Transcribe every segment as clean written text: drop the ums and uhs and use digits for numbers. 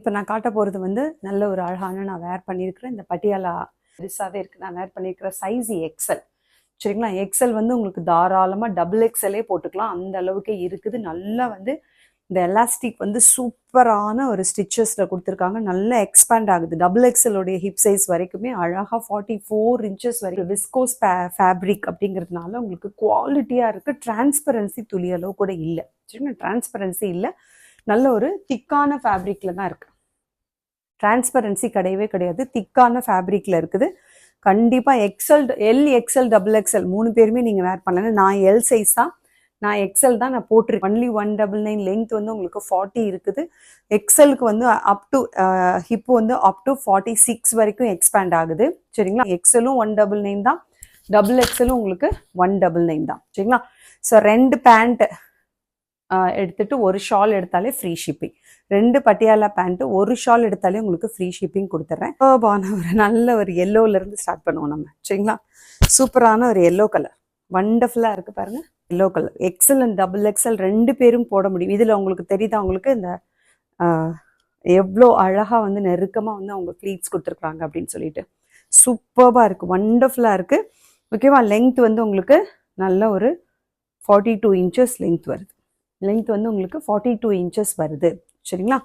இப்போ நான் காட்ட போகிறது வந்து நல்ல ஒரு அழகான நான் வேர் பண்ணியிருக்கிறேன். இந்த பட்டியாலா பெருசாகவே இருக்குது. நான் வேர் பண்ணியிருக்கிற சைஸ் எக்ஸல். சரிங்களா? எக்ஸல் வந்து உங்களுக்கு தாராளமாக டபுள் எக்ஸலே போட்டுக்கலாம். அந்த அளவுக்கு இருக்குது. நல்லா வந்து இந்த எலாஸ்டிக் வந்து சூப்பரான ஒரு ஸ்டிச்சஸில் கொடுத்துருக்காங்க. நல்லா எக்ஸ்பேண்ட் ஆகுது. டபுள் எக்ஸலோடைய ஹிப் சைஸ் வரைக்குமே அழகாக 44 இன்ச்சஸ் வரைக்கும் விஸ்கோஸ் ஃபேப்ரிக் அப்படிங்கிறதுனால உங்களுக்கு குவாலிட்டியாக இருக்குது. டிரான்ஸ்பரன்சி துளி அளவு கூட இல்லை. சரிங்களா? டிரான்ஸ்பரன்சி இல்லை. நல்ல ஒரு திக்கான ஃபேப்ரிக்கில் தான் இருக்குது. டிரான்ஸ்பரன்சி கிடையவே கிடையாது. திக்கான ஃபேப்ரிக்கில் இருக்குது. கண்டிப்பாக XL, L XL, double XL 3 பேருமே நீங்கள் வேர் பண்ணலாம். நான் எல் சைஸ் தான், நான் எக்ஸல் தான் நான் போட்டிருக்கேன். ஒன்லி 199 லென்த் வந்து உங்களுக்கு 40 இருக்குது. எக்ஸலுக்கு வந்து அப் டு ஹிப் வந்து அப் டு 46 வரைக்கும் எக்ஸ்பேண்ட் ஆகுது. சரிங்களா? எக்ஸலும் 199 தான், டபுள் எக்ஸலும் உங்களுக்கு 199 தான். சரிங்களா? ஸோ 2 பேண்ட் எடுத்துட்டு ஒரு ஷால் எடுத்தாலே ஃப்ரீ ஷிப்பிங். 2 பட்டியாலா பேண்ட்டு ஒரு ஷால் எடுத்தாலே உங்களுக்கு ஃப்ரீ ஷிப்பிங் கொடுத்துட்றேன். ஒரு நல்ல ஒரு எல்லோலேருந்து ஸ்டார்ட் பண்ணுவோம் நம்ம. சரிங்களா? சூப்பரான ஒரு எல்லோ கலர், வண்டர்ஃபுல்லாக இருக்குது பாருங்கள். Yellow colour XL and double XL 2 பேரும் போட முடியும். இதில் உங்களுக்கு தெரியுதா உங்களுக்கு இந்த எவ்வளோ அழகாக வந்து நெருக்கமாக வந்து அவங்க ப்ளீட்ஸ் கொடுத்துருக்குறாங்க அப்படின்னு சொல்லிட்டு சூப்பராக இருக்குது, வண்டர்ஃபுல்லாக இருக்குது. ஓகேவா? லென்த் வந்து உங்களுக்கு நல்ல ஒரு 42 இன்ச்சஸ் லென்த் வருது. லென்த் வந்து உங்களுக்கு 42 இன்ச்சஸ் வருது. சரிங்களா?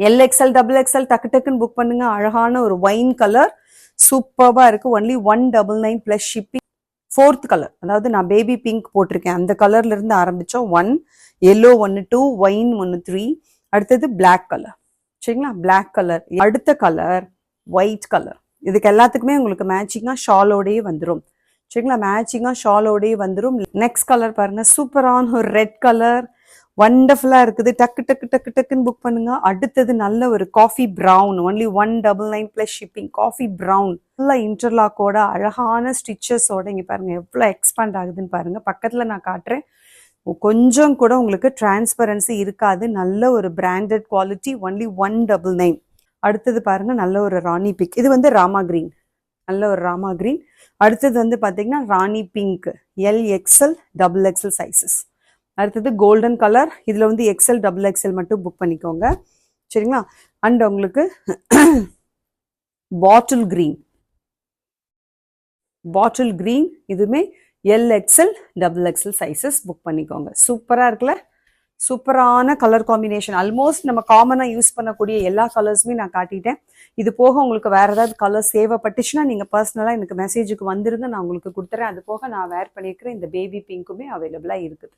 எல் எக்ஸல், டபுள் எக்ஸல் டக்கு டக்குன்னு புக் பண்ணுங்க. அழகான ஒரு ஒயின் கலர் சூப்பராக இருக்குது. Only 199 plus shipping. 4th colour, அதாவது நான் பேபி பிங்க் போட்டிருக்கேன், அந்த கலர்ல இருந்து ஆரம்பிச்சோம். 1 எல்லோ, 1 2 ஒயின், 1 3. அடுத்தது பிளாக் கலர். சரிங்களா? Black colour. அடுத்த கலர் ஒயிட் கலர். இதுக்கு எல்லாத்துக்குமே உங்களுக்கு மேட்சிங்காக ஷாலோடையே வந்துடும். சரிங்களா? மேட்சிங்காக ஷாலோடையே வந்துடும். நெக்ஸ்ட் கலர் பாருங்க, சூப்பரான ஒரு ரெட் கலர், வண்டர்ஃபுல்லாக இருக்குது. டக்கு டக்கு டக்கு டக்குன்னு புக் பண்ணுங்க. அடுத்தது நல்ல ஒரு coffee brown, only 199 plus shipping. Coffee brown நல்லா இன்டர்லாக்கோட அழகான ஸ்டிச்சஸோட இங்கே பாருங்க எவ்வளோ எக்ஸ்பேண்ட் ஆகுதுன்னு பாருங்க. பக்கத்தில் நான் காட்டுறேன். கொஞ்சம் கூட உங்களுக்கு டிரான்ஸ்பரன்சி இருக்காது. நல்ல ஒரு பிராண்டட் குவாலிட்டி. ஒன்லி 199. அடுத்தது பாருங்க நல்ல ஒரு ராணி பிங்க். இது வந்து ராமா கிரீன், நல்ல ஒரு ராமா கிரீன். அடுத்தது வந்து பார்த்தீங்கன்னா rani pink, L XL, double XL sizes. அடுத்தது கோல்டன் கலர். இதில் வந்து எக்ஸல், டபுள் எக்ஸல் மட்டும் புக் பண்ணிக்கோங்க. சரிங்களா? அண்ட் உங்களுக்கு பாட்டில் கிரீன், பாட்டில் கிரீன் இதுவுமே L XL, double XL sizes book பண்ணிக்கோங்க. சூப்பராக இருக்குல்ல? சூப்பரான கலர் காம்பினேஷன். ஆல்மோஸ்ட் நம்ம காமனாக யூஸ் பண்ணக்கூடிய எல்லா கலர்ஸுமே நான் காட்டிட்டேன். இது போக உங்களுக்கு வேறு ஏதாவது கலர்ஸ் தேவைப்பட்டுச்சுன்னா நீங்கள் பர்சனலாக எனக்கு மெசேஜுக்கு வந்துருங்க, நான் உங்களுக்கு கொடுத்துறேன். அது போக நான் வேர் பண்ணியிருக்கிறேன் இந்த பேபி பிங்க்குமே அவைலபிளாக இருக்குது.